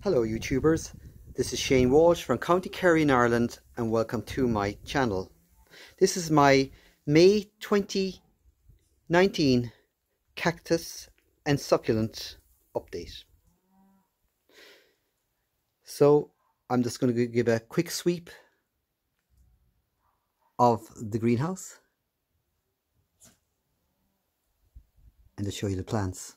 Hello YouTubers, this is Shane Walsh from County Kerry in Ireland and welcome to my channel. This is my May 2019 cactus and succulent update. So I'm just going to give a quick sweep of the greenhouse and to show you the plants.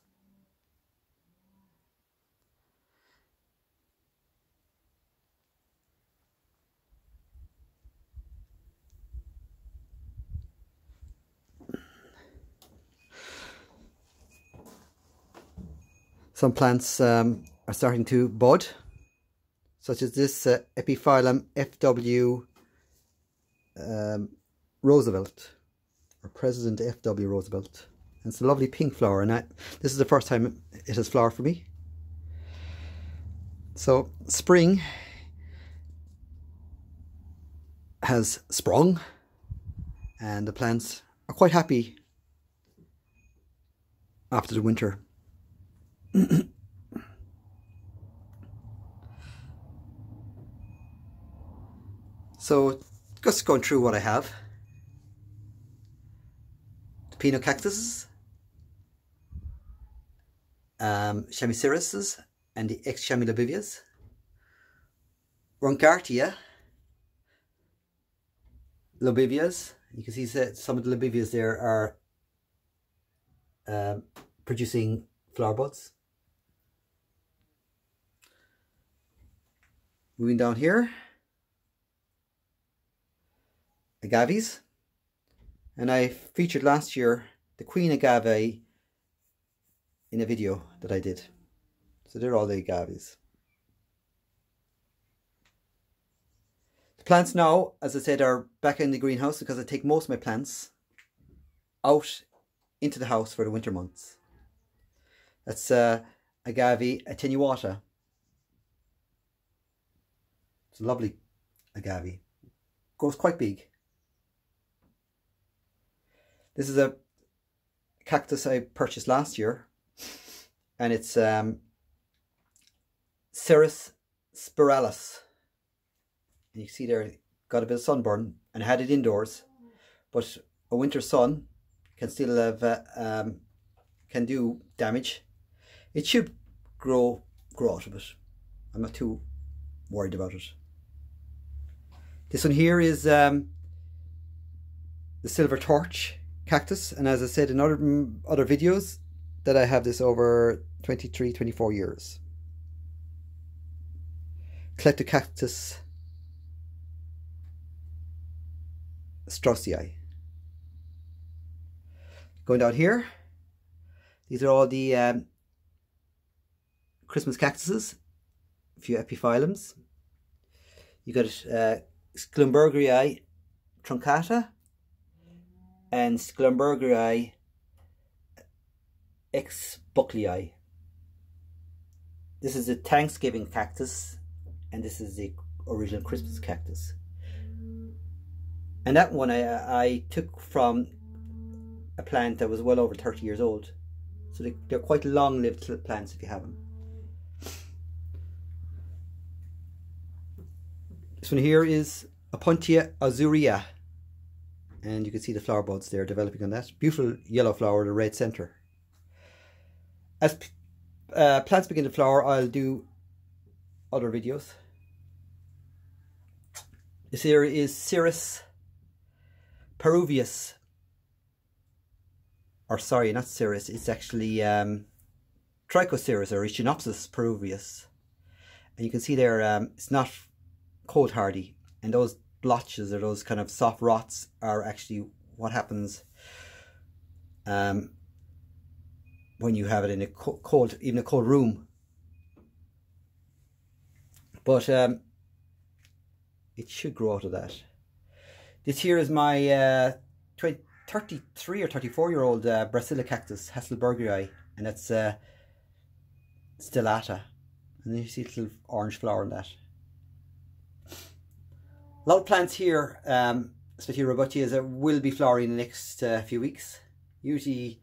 Some plants are starting to bud, such as this Epiphyllum FW Roosevelt, or President FW Roosevelt. And it's a lovely pink flower, and this is the first time it has flowered for me. So spring has sprung, and the plants are quite happy after the winter. So just going through what I have: the Pinot Cactus, Chamaecyrises and the Chamaelobivias, Roncartia, Lobivias. You can see that some of the Lobivias there are producing flower buds. Moving down here, agaves, and I featured last year the Queen Agave in a video that I did. So they're all the agaves. The plants now, as I said, are back in the greenhouse because I take most of my plants out into the house for the winter months. That's Agave attenuata. It's a lovely agave. Grows quite big. This is a cactus I purchased last year, and it's Ceres spiralis. And you see there, got a bit of sunburn, and I had it indoors, but a winter sun can still have can do damage. It should grow out of it. I'm not too worried about it. This one here is the Silver Torch cactus, and as I said in other videos, that I have this over 23-24 years. Cactus Straussii. Going down here, these are all the Christmas cactuses, a few epiphyllums. You got Schlumbergii truncata and Schlumbergii ex bucklei. This is the Thanksgiving cactus, and this is the original Christmas cactus. And that one I took from a plant that was well over 30 years old. So they're quite long-lived plants if you have them. This one here is Opuntia azurea, and you can see the flower buds there developing on that. Beautiful yellow flower with a red centre. As plants begin to flower, I'll do other videos. This here is Ceres peruvius, or sorry, not Ceres, it's actually Trichoceres or Echinopsis peruvius. And you can see there, it's not cold hardy, and those blotches or those kind of soft rots are actually what happens when you have it in a cold, even a cold room. But it should grow out of that. This here is my 33 or 34-year-old Brasilia Cactus, Hasselbergii, and that's stellata. And then you see a little orange flower in that. A lot of plants here, especially Robutias, will be flowering in the next few weeks. Usually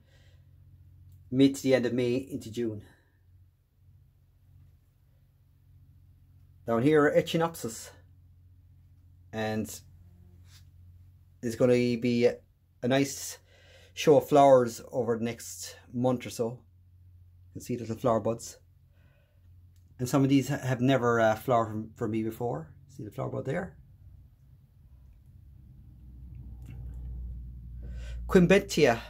mid to the end of May into June. Down here are Echinopsis, and there's going to be a nice show of flowers over the next month or so. You can see little flower buds, and some of these have never flowered for me before. See the flower bud there? Quimbentia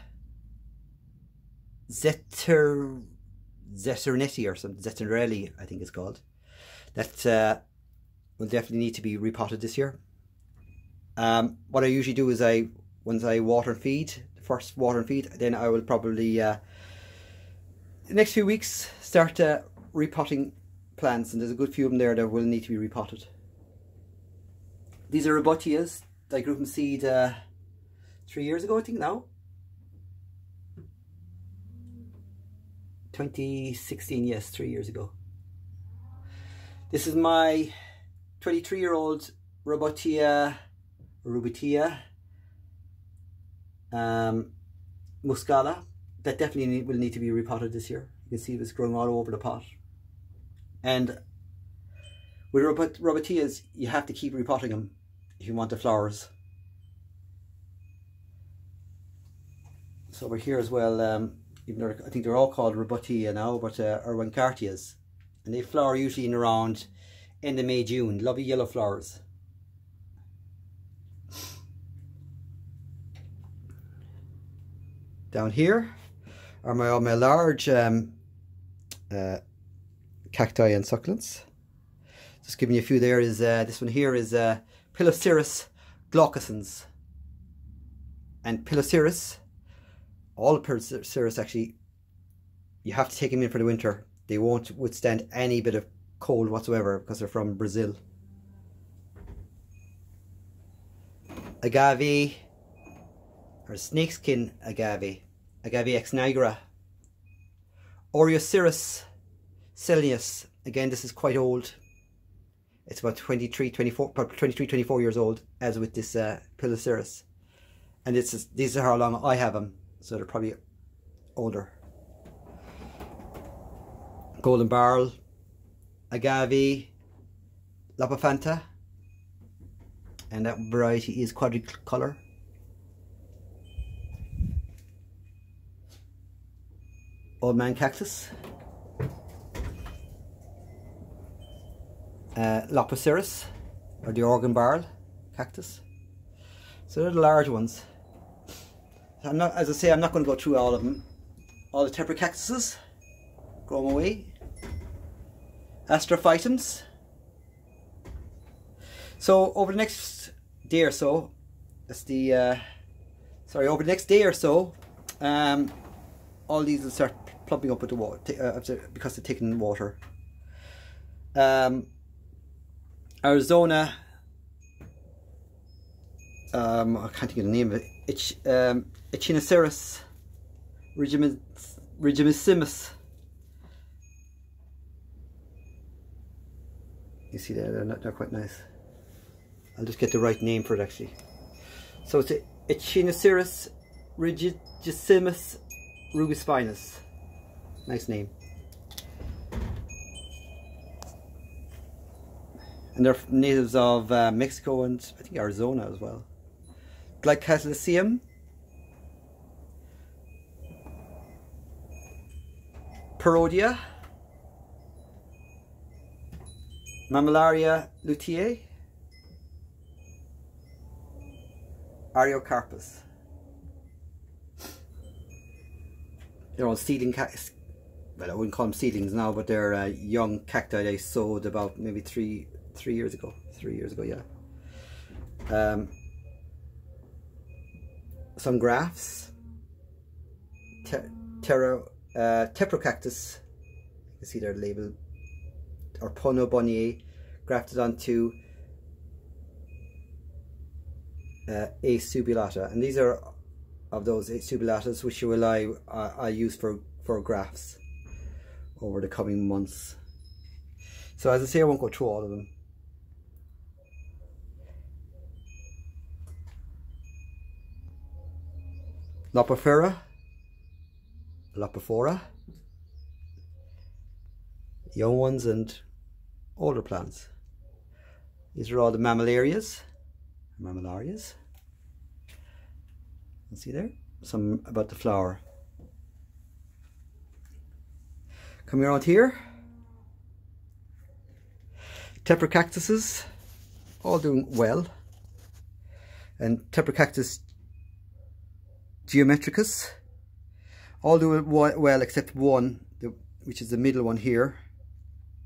Zeternetti or something, Zeterelli I think it's called. That will definitely need to be repotted this year. What I usually do is once I water and feed, the first water and feed, then I will probably the next few weeks start repotting plants, and there's a good few of them there that will need to be repotted. These are Rubatias that I grew from seed 3 years ago, I think now. 2016, yes, 3 years ago. This is my 23-year-old Rubatia Muscala. That definitely will need to be repotted this year. You can see it's growing all over the pot. And with Rubatias, you have to keep repotting them if you want the flowers. So over here as well, even though I think they're all called Rubatia now, but are Wencartias. And they flower usually in around end of May, June. Lovely yellow flowers. Down here are my large cacti and succulents. Just giving you a few there. Is this one here is Piloceras glaucescens. And Piloceras, all Piloceras actually, you have to take them in for the winter. They won't withstand any bit of cold whatsoever because they're from Brazil. Agave, or snakeskin agave, Agave ex nigra. Oreoceras Selenius, again this is quite old. It's about 23-24 years old, as with this Piloceras. And these are how long I have them, so they're probably older. Golden Barrel, Agave, Lopofanta, and that variety is quadricolor. Old Man Cactus, Lopoceras, or the Organ Barrel Cactus. So they're the large ones. I'm not, as I say, I'm not going to go through all of them. All the temper cactuses, grow them away. Astrophytums. So over the next day or so, over the next day or so, all these will start plumping up with the water because they're taking in water. Arizona, I can't think of the name of it. Echinoceras regimissimus. You see there, they're quite nice. I'll just get the right name for it actually. So it's Echinoceras rigidissimus rubispinus. Nice name. And they're natives of Mexico and I think Arizona as well. Glycalicium, Perodia, Mammillaria luteae, Ariocarpus. They're all seedling cacti. Well, I wouldn't call them seedlings now, but they're young cacti I sowed about maybe three years ago. 3 years ago, yeah. Some grafts. Teprocactus. You can see they're labeled, or Pono Bonnier, grafted onto A subulata, and these are of those A subulatas which I use for grafts over the coming months. So as I say, I won't go through all of them. Lopophora, young ones and older plants. These are all the mammillarias. Mammillarias. You see there? Some about the flower. Coming around here. Tepper cactuses. All doing well. And Tepper cactus geometricus. All doing well except one, which is the middle one here.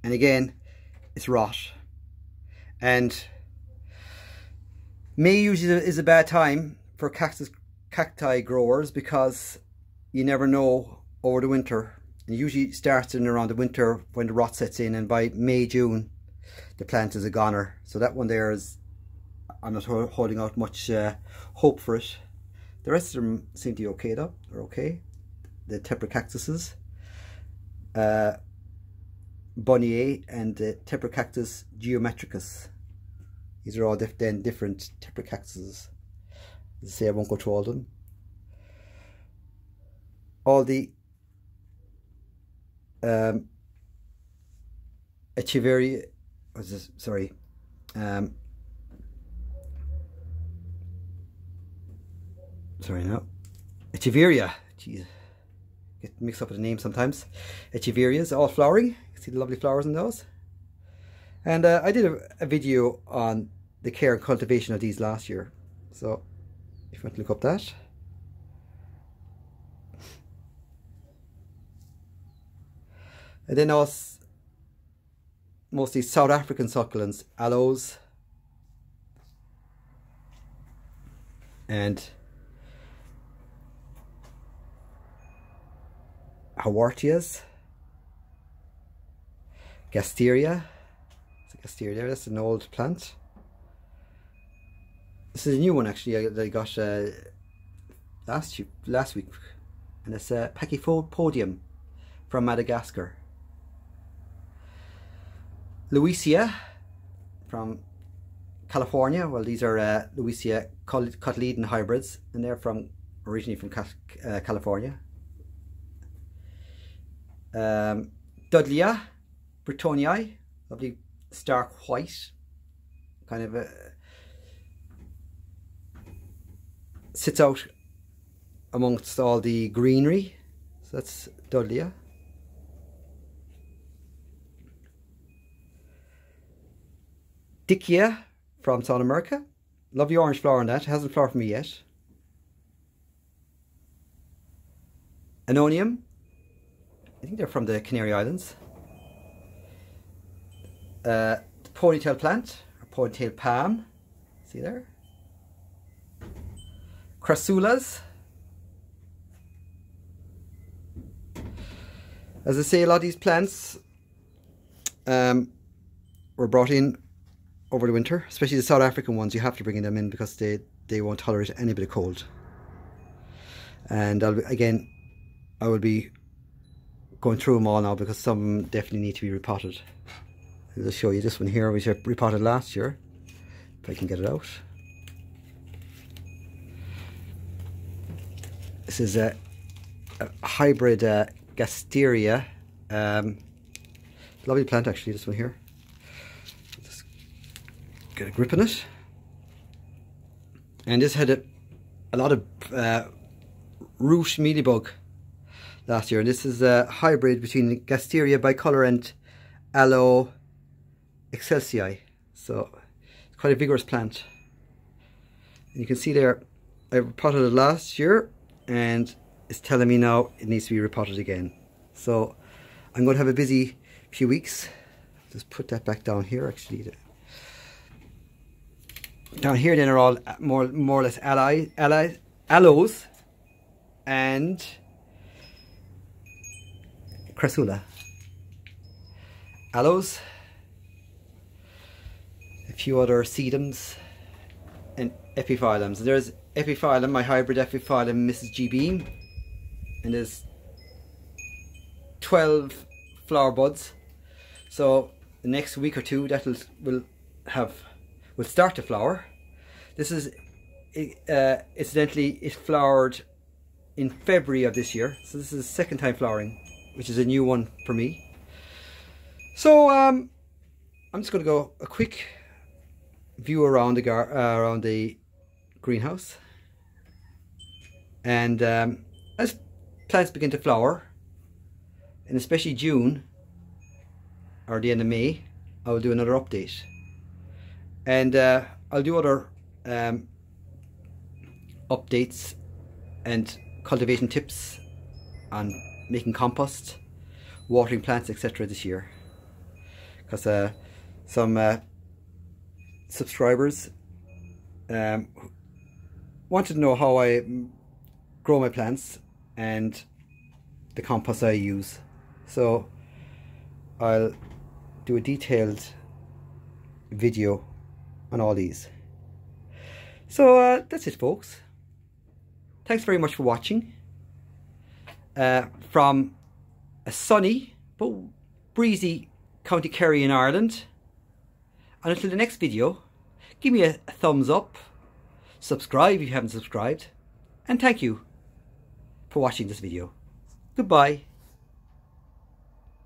And again, it's rot. And May usually is a bad time for cacti growers because you never know over the winter. It usually starts in around the winter when the rot sets in, and by May, June, the plant is a goner. So that one there is, I'm not holding out much hope for it. The rest of them seem to be okay though. They're okay. The Tepper cactuses, Bonnier, and the Tepper cactus geometricus. These are all different Tepper cactuses. As I say, I won't go through all of them. All the Echeveria, sorry, sorry now, Echeveria, jeez, get mixed up with the name sometimes. Echeverias, all flowering. You can see the lovely flowers in those. And I did a video on the care and cultivation of these last year, so if you want to look up that. And then also mostly South African succulents, aloes, and hawortias, gasteria. Gasteria there, that's an old plant. This is a new one actually that I got last week, and it's a Pachypodium from Madagascar. Louisia from California. Well, these are Louisia cotyledon hybrids, and they're originally from California. Dudleya Brittonii, lovely stark white, kind of sits out amongst all the greenery. So that's Dudleya. Dickia from South America. Lovely orange flower on that. It hasn't flowered for me yet. Anonium. I think they're from the Canary Islands. The ponytail plant, or ponytail palm. See there? Crassulas. As I say, a lot of these plants were brought in over the winter, especially the South African ones. You have to bring them in because they won't tolerate any bit of cold. And I will be going through them all now because some of them definitely need to be repotted. I'll just show you this one here, which I repotted last year, if I can get it out. This is a hybrid gasteria. Lovely plant actually, this one here. Just get a grip on it. And this had a lot of root mealybug last year, and this is a hybrid between Gasteria bicolor and Aloe excelsii. So it's quite a vigorous plant. And you can see there, I repotted it last year, and it's telling me now it needs to be repotted again. So I'm going to have a busy few weeks. Just put that back down here actually. Down here then are all more or less aloes and crassula. Aloes, a few other sedums, and epiphyllums. There's epiphyllum, my hybrid epiphyllum, Mrs. G. Beam, and there's 12 flower buds. So the next week or two that will start to flower. This is incidentally, it flowered in February of this year, so this is the second time flowering, which is a new one for me. So I'm just going to go a quick view around the greenhouse. And as plants begin to flower, and especially June or the end of May, I will do another update. And I'll do other updates and cultivation tips on making compost, watering plants, etc. this year, because some subscribers wanted to know how I grow my plants and the compost I use. So I'll do a detailed video on all these. So that's it, folks. Thanks very much for watching from a sunny but breezy County Kerry in Ireland. And until the next video, give me a thumbs up, subscribe if you haven't subscribed, and thank you for watching this video. Goodbye.